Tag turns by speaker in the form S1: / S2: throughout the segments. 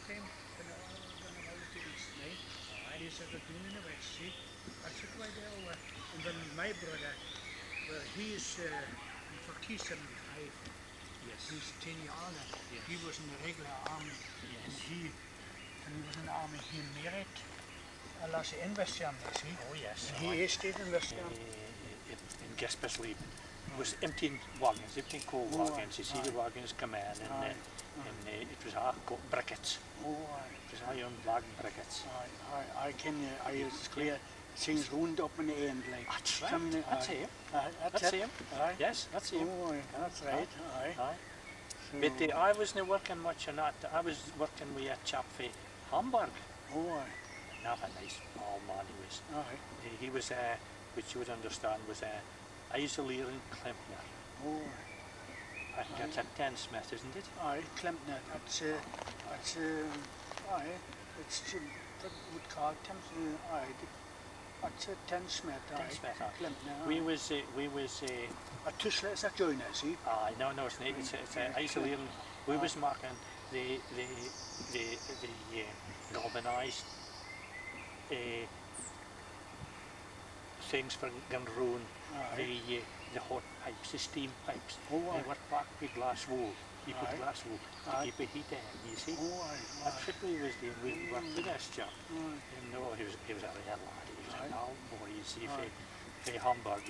S1: time when I was going out to East night.
S2: Aye.
S1: He said, down in the West Sea. I said, why there over? And then my brother, well, he for Key 75.
S2: Yes.
S1: He's 10 years older.
S2: Yes.
S1: He was in the regular army. And
S2: Yes.
S1: when he was in the army, he married a lassie in West Germany, see?
S2: Oh yes.
S1: And
S2: Aye.
S1: he stayed in West Germany.
S2: In Gaspersleep was emptying wagons, emptying coal wagons. You see the wagons come in, and it was all briquettes.
S1: Oh,
S2: It was all young wagon briquettes.
S1: I can, it's clear things round up in the end, like.
S2: That's right.
S1: Something,
S2: That's him.
S1: That's
S2: That's
S1: it.
S2: him.
S1: Aye.
S2: Yes, that's him.
S1: Oh, that's right, aye.
S2: Aye.
S1: So,
S2: But I wasn't working much on that. I was working with a chap for Hamburg.
S1: oh, aye.
S2: Not a nice old man he was.
S1: Aye.
S2: He was, which you would understand, was isolated in Klempner.
S1: Oh,
S2: I think that's at Ten Smith, isn't it?
S1: aye, Klempner. That's, aye. It's, what would call Thames, aye. That's a 10 Smith, aye.
S2: Ten Smith.
S1: Klempner,
S2: We
S1: aye.
S2: was,
S1: A Tussler is a joiner, see?
S2: no, it's not. It's isolated. We was marking the galvanised things for Gunroon, the hot pipes, the steam pipes.
S1: Oh,
S2: They
S1: aye.
S2: were packed with glass wool. You put
S1: Aye.
S2: glass wool to
S1: Aye.
S2: keep the heat in, you see.
S1: Oh, aye.
S2: That's what we was doing. We worked with this chap.
S1: Aye.
S2: You know, he was a real lad. He was
S1: Aye.
S2: an old boy, you see,
S1: Aye.
S2: for Hamburg.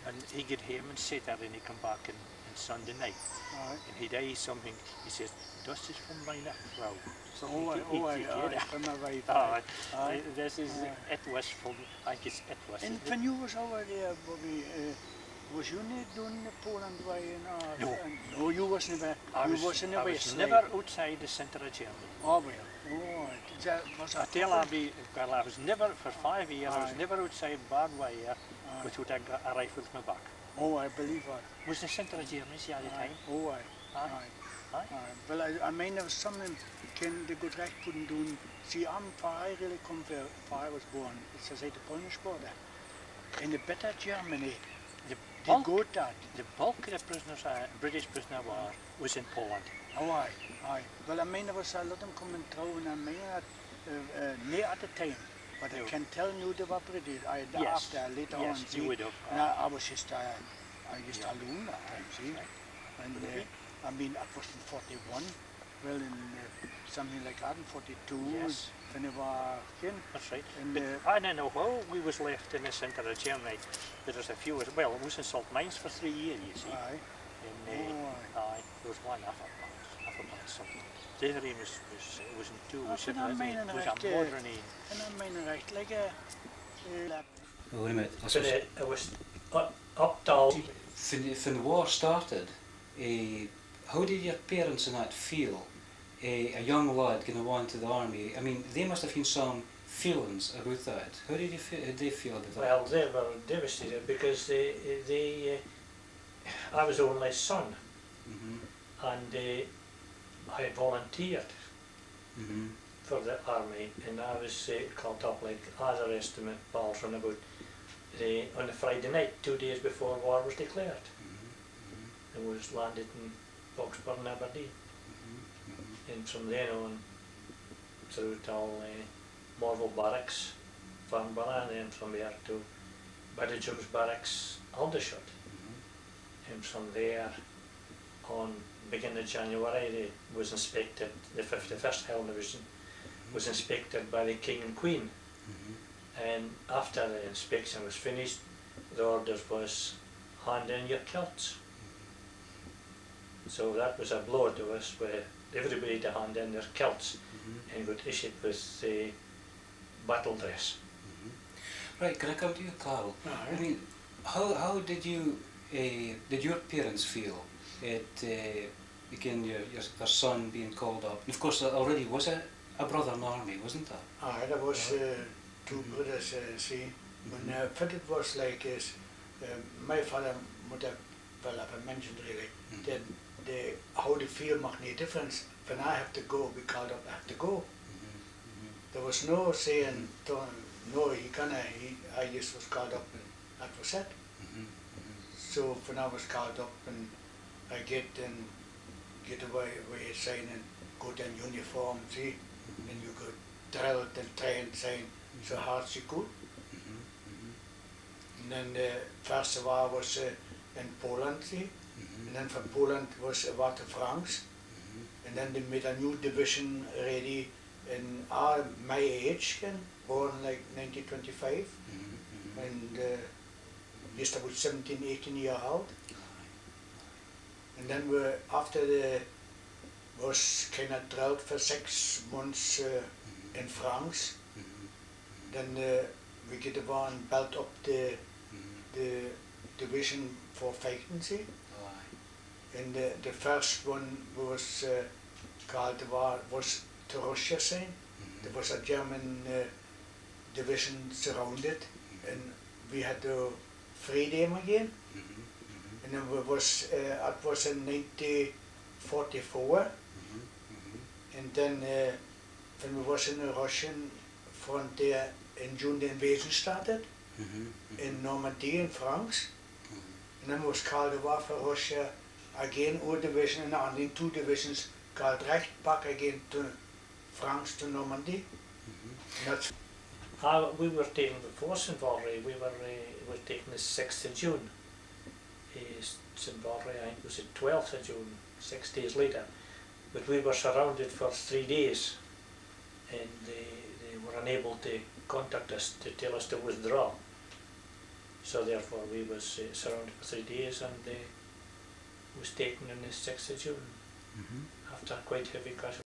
S2: And he get home and sit there and he come back on Sunday night.
S1: Aye.
S2: And he'd say something, he says, das ist von meiner Frau. So
S1: Oh, aye, oh, aye, aye. From my wife,
S2: Aye.
S1: aye.
S2: This is,
S1: Aye.
S2: it was from, I guess it was.
S1: And when you was over there, Bobby, was you not doing the Poland way and all?
S2: No.
S1: No, you was never. You was in the
S2: I
S1: West.
S2: was never outside the centre of Germany.
S1: Oh well. Oh, that was
S2: I tell Abby, Karl, I was never, for 5 years, I was
S1: Aye.
S2: never outside Badweier
S1: Aye.
S2: without a rifle to my back.
S1: Oh, I believe that.
S2: Was the centre of Germany, see, at the
S1: Aye.
S2: time.
S1: Oh, aye.
S2: Aye.
S1: Aye.
S2: Aye.
S1: Aye. Well, I mean, there was something can the good recht couldn't do. See, I really come where I was born. It's as I the Polish border. In the better Germany,
S2: The
S1: they
S2: bulk,
S1: got that.
S2: the bulk of the prisoners, British prisoner was in Poland.
S1: Oh, aye, aye. Well, I mean, there was a lot of them coming through, and I mean, near at the time. But
S2: No.
S1: I can tell you they were British.
S2: Yes.
S1: After, later
S2: Yes,
S1: on,
S2: you
S1: see.
S2: would have.
S1: And I was just, I used
S2: Yeah.
S1: alone that time, see.
S2: Right.
S1: And
S2: Okay.
S1: I mean, I was in 41. Well, in something like that in 42.
S2: Yes.
S1: When I was in.
S2: That's right.
S1: And,
S2: But I don't know how we was left in the centre of Germany. There was a few, well, it was in salt mines for 3 years, you see.
S1: Aye.
S2: And
S1: Oh,
S2: aye, there was one half a month something. The other one wasn't two,
S1: I
S2: was
S1: think
S2: it?
S1: I'm meaning
S2: It was
S1: right,
S2: a modern one.
S1: And I mean, right, like a.
S3: Oh, wait a minute.
S2: But it was up down.
S3: When the war started, how did your parents and that feel? A young lad going to go into the army. I mean, they must have had some feelings about that. How did they feel about that?
S2: Well, they were devastated because I was the only son,
S3: Mm-hmm.
S2: and I volunteered
S3: Mm-hmm.
S2: for the army, and I was called up like all the rest of my pals on about on a Friday night, 2 days before war was declared, and was landed in Foxburn and Aberdeen, and from then on through to all Morville Barracks, Farnborough, and then from there to Bidjob's Barracks, Aldershot, and from there on beginning of January they was inspected, the 51st Hill Division was inspected by the King and Queen, and after the inspection was finished the orders was hand in your kilts. So that was a blow to us where everybody to hand in their kilts and got issued with battle dress.
S3: Right, can I come to you, Karl? I mean, how did did your parents feel at again your son being called up? And of course, there already was a brother in the army, wasn't there?
S1: Aye, there was two brothers, see. When it was like is, my father would have, well, I've mentioned really, that how they feel make no difference. When I have to go, be called up, I have to go. There was no saying, no, I just was called up and that was it. So when I was called up and I get away sign and go to in uniform, see, and you could drill it and try and sign so hard as you could. And then the first war was in Poland, see? And then from Poland was a war to France. And then they made a new division ready in my age, born like 1925, and just about 17, 18 years old. And then after was kind of drilled for 6 months in France. Then we get the one built up the division for fighting, see? And the first one was called was to Russia, see? There was a German division surrounded, and we had to free them again. And then it was in 1944, and then when we was in the Russian front there in June, the invasion started in Normandy in France, and then it was called the war for Russia again, our division, and only 2 divisions called right back again to France, to Normandy. And that's
S2: we were taken before St. Valery. We were taken the 6th of June. St. Valery, I think, was the 12th of June, 6 days later. But we were surrounded for 3 days, and they were unable to contact us to tell us to withdraw. So therefore we was surrounded for 3 days, and was taken on the 6th of June after quite heavy casualties.